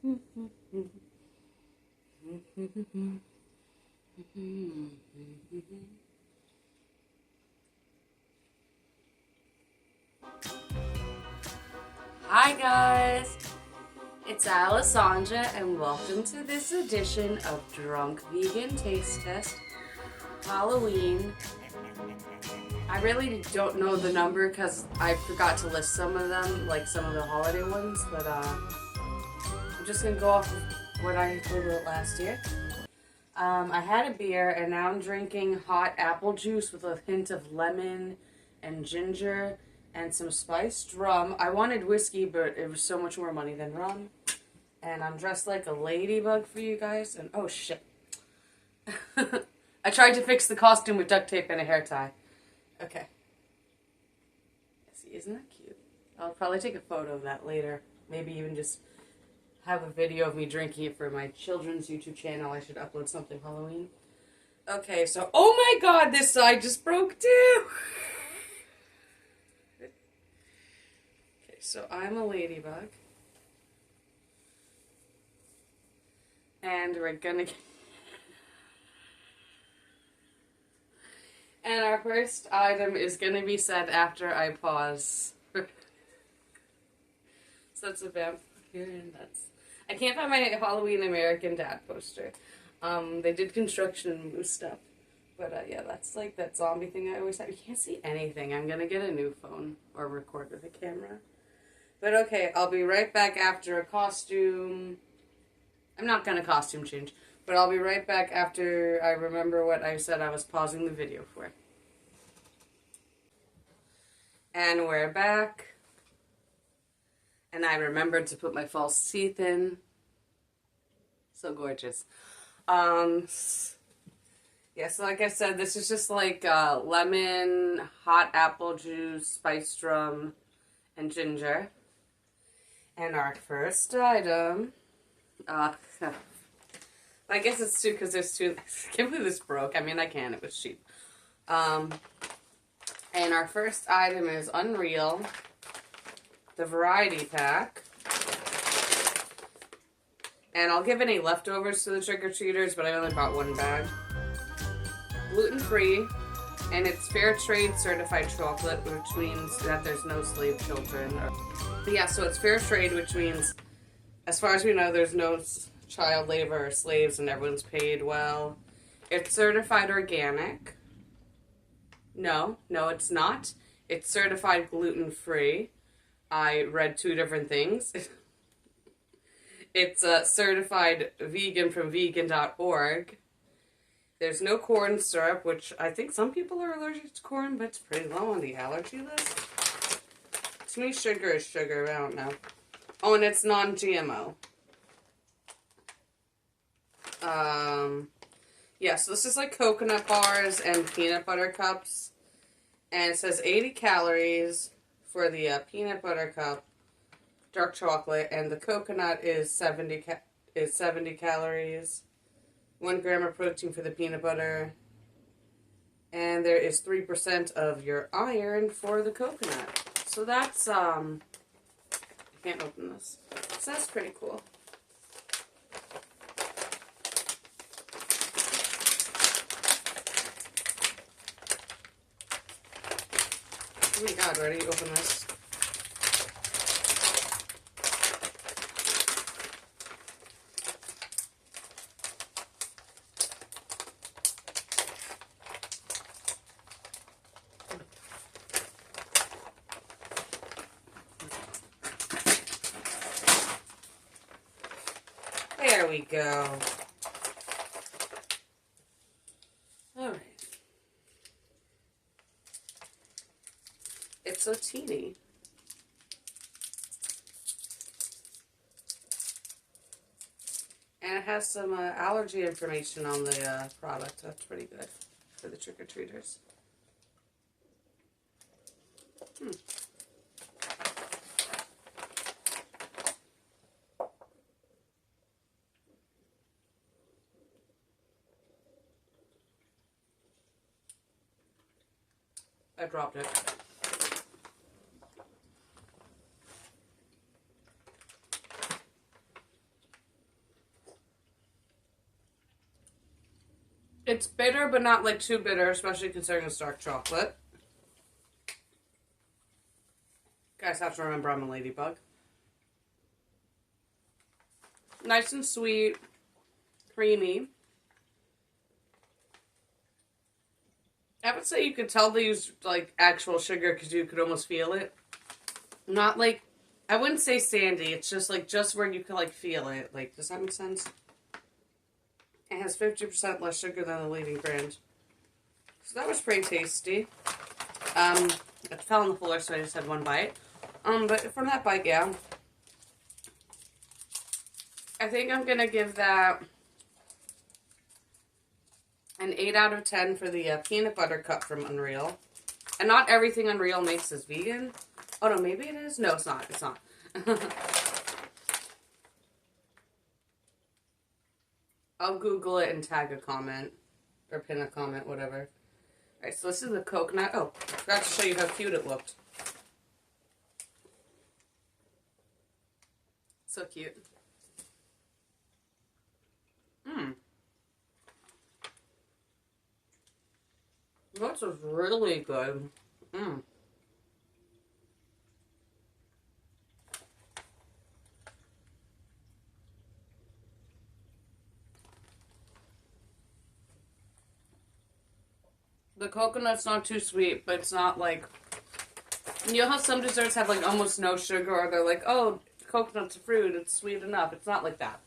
Hi guys, it's Alessandra and welcome to this edition of Drunk Vegan Taste Test Halloween. I really don't know the number because I forgot to list some of them, like some of the holiday ones, but I'm just going to go off of what I did last year. I had a beer and now I'm drinking hot apple juice with a hint of lemon and ginger and some spiced rum. I wanted whiskey, but it was so much more money than rum. And I'm dressed like a ladybug for you guys. And oh shit. I tried to fix the costume with duct tape and a hair tie. Okay. See, isn't that cute? I'll probably take a photo of that later. Maybe even just have a video of me drinking it for my children's YouTube channel. I should upload something Halloween. Okay, so, oh my god, this side just broke too! Okay, so I'm a ladybug. And we're gonna get... And our first item is gonna be said after I pause. So that's a vampire and that's... I can't find my Halloween American Dad poster. They did construction and moose stuff. But yeah, that's like that zombie thing I always have. You can't see anything. I'm gonna get a new phone or record with a camera. But okay, I'll be right back after a costume. I'm not gonna costume change, but I'll be right back after I remember what I said I was pausing the video for. And we're back. And I remembered to put my false teeth in. So gorgeous. Yeah, so like I said, this is just like lemon, hot apple juice, spiced rum, and ginger. And our first item, I guess it's two because there's two. I can't believe this broke. I mean, I can. It was cheap. And our first item is Unreal, the variety pack. And I'll give any leftovers to the trick-or-treaters, but I only bought one bag. Gluten-free, and it's fair trade certified chocolate, which means that there's no slave children. Yeah, so it's fair trade, which means, as far as we know, there's no child labor or slaves, and everyone's paid well. It's certified organic. No, it's not. It's certified gluten-free. I read two different things. It's certified vegan from vegan.org. There's no corn syrup, which I think some people are allergic to corn, but it's pretty low on the allergy list. To me, sugar is sugar. I don't know. Oh, and it's non-GMO. Yeah, so this is like coconut bars and peanut butter cups. And it says 80 calories for the peanut butter cup, dark chocolate, and the coconut is 70 calories. 1 gram of protein for the peanut butter. And there is 3% of your iron for the coconut. So that's, I can't open this. So that's pretty cool. Oh my god, where do you open this? There we go. Alright. It's so teeny. And it has some allergy information on the product. That's pretty good for the trick-or-treaters. I dropped it. It's bitter, but not like too bitter, especially considering it's dark chocolate. Guys have to remember I'm a ladybug. Nice and sweet, creamy. I would say you could tell they used like actual sugar because you could almost feel it. Not like, I wouldn't say sandy. It's just like just where you could like feel it. Like, does that make sense? It has 50% less sugar than the leading brand. So that was pretty tasty. It fell on the floor, so I just had one bite. But from that bite, yeah. I think I'm gonna give that an 8 out of 10 for the peanut butter cup from Unreal. And not everything Unreal makes is vegan. Oh no, maybe it is? No, it's not. It's not. I'll Google it and tag a comment. Or pin a comment, whatever. Alright, so this is the coconut. Oh, I forgot to show you how cute it looked. So cute. This is really good. The coconut's not too sweet, but it's not like... You know how some desserts have like almost no sugar, or they're like, oh, coconut's a fruit, it's sweet enough. It's not like that.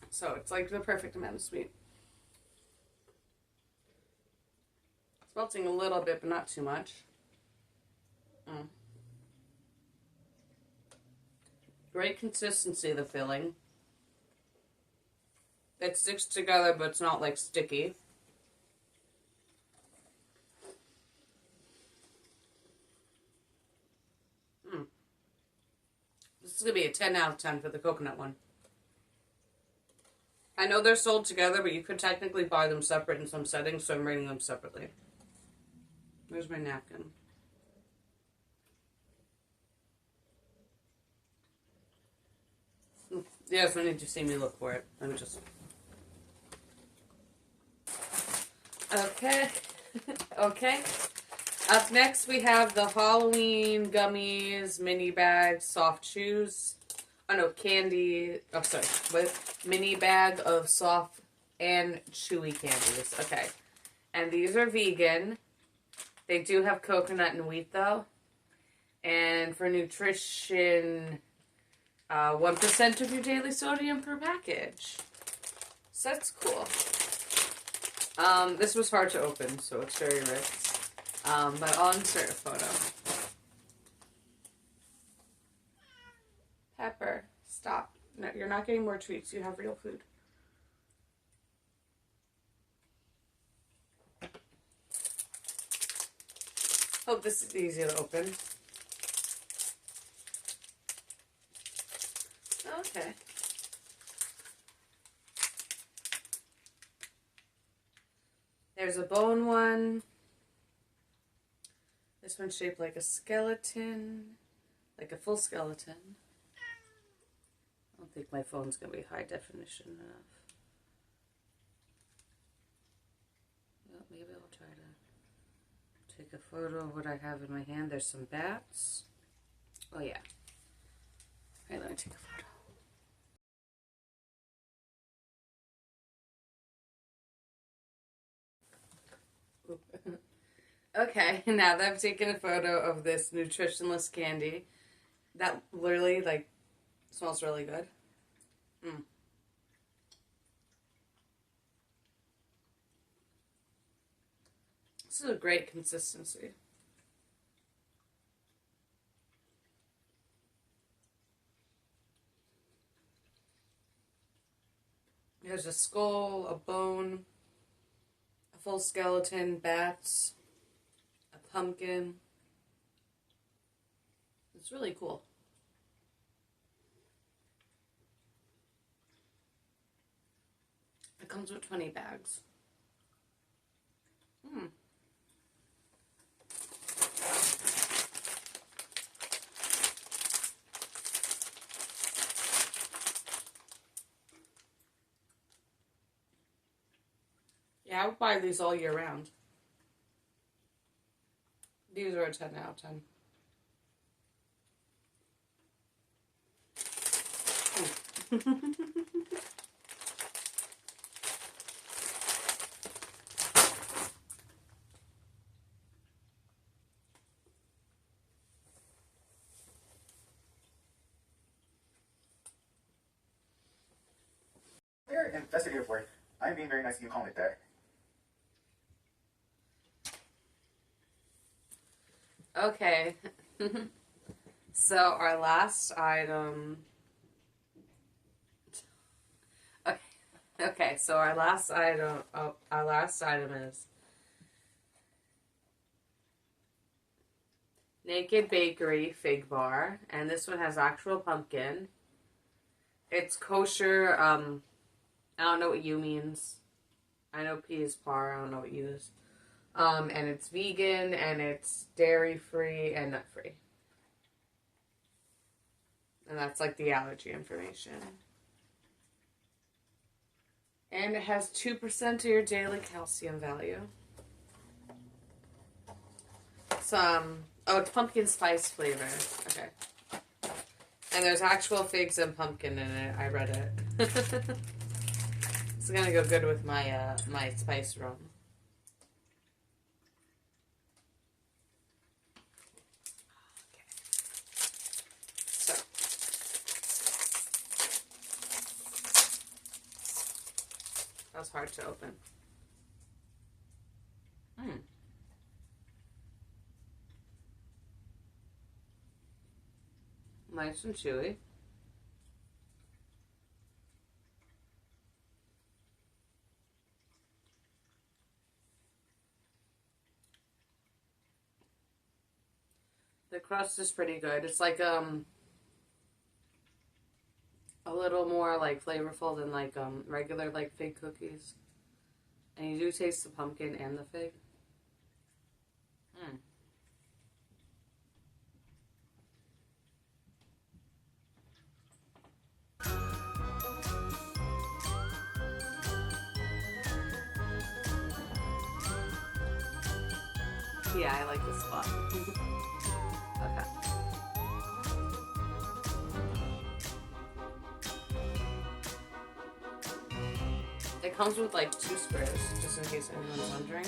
So it's like the perfect amount of sweet. It's melting a little bit, but not too much. Great consistency of the filling. It sticks together, but it's not like sticky. This is going to be a 10 out of 10 for the coconut one. I know they're sold together, but you could technically buy them separate in some settings, so I'm rating them separately. Where's my napkin? Yes, I need to see me look for it. Let me just... Okay. Okay. Up next, we have the Halloween gummies, mini bag, soft chews. Oh no, candy. Oh, sorry. With mini bag of soft and chewy candies. Okay. And these are vegan. They do have coconut and wheat, though. And for nutrition, 1% of your daily sodium per package. So that's cool. This was hard to open, so it's very rich. But I'll insert a photo. Pepper, stop. No, you're not getting more treats. You have real food. Hope this is easy to open. Okay. There's a bone one. This one's shaped like a skeleton. Like a full skeleton. I don't think my phone's going to be high definition enough. Well, maybe I'll try to take a photo of what I have in my hand. There's some bats. Oh yeah. Alright, let me take a photo. Okay, now that I've taken a photo of this nutritionless candy, that literally, like, smells really good. This is a great consistency. There's a skull, a bone, a full skeleton, bats, a pumpkin. It's really cool. It comes with 20 bags. Yeah, I would buy these all year round. These are a 10 out of 10. They're investigative work. I'm being very nice to you calling it that. Okay. So our last item. Okay. So our last item. Our last item is Naked Bakery Fig Bar, and this one has actual pumpkin. It's kosher. I don't know what U means. I know P is par. I don't know what U is. And it's vegan, and it's dairy-free and nut-free. And that's like the allergy information. And it has 2% of your daily calcium value. It's pumpkin spice flavor. Okay. And there's actual figs and pumpkin in it. I read it. It's gonna go good with my my spice rum. Okay. So that was hard to open. Nice and chewy. The crust is pretty good. It's like a little more like flavorful than like regular like fig cookies. And you do taste the pumpkin and the fig. Yeah, I like this a lot. Okay. It comes with like 2 squares, just in case anyone's wondering.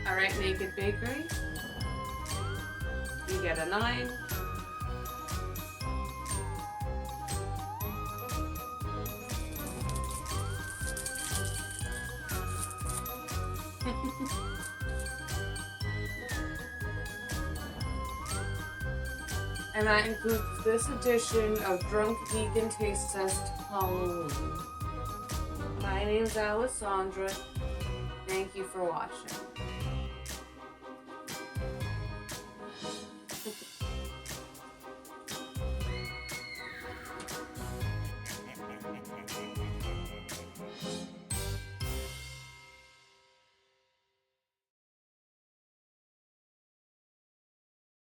Alright, Naked Bakery. You get a 9. And that includes this edition of Drunk Vegan Taste Test Halloween. My name's Alessandra. Thank you for watching.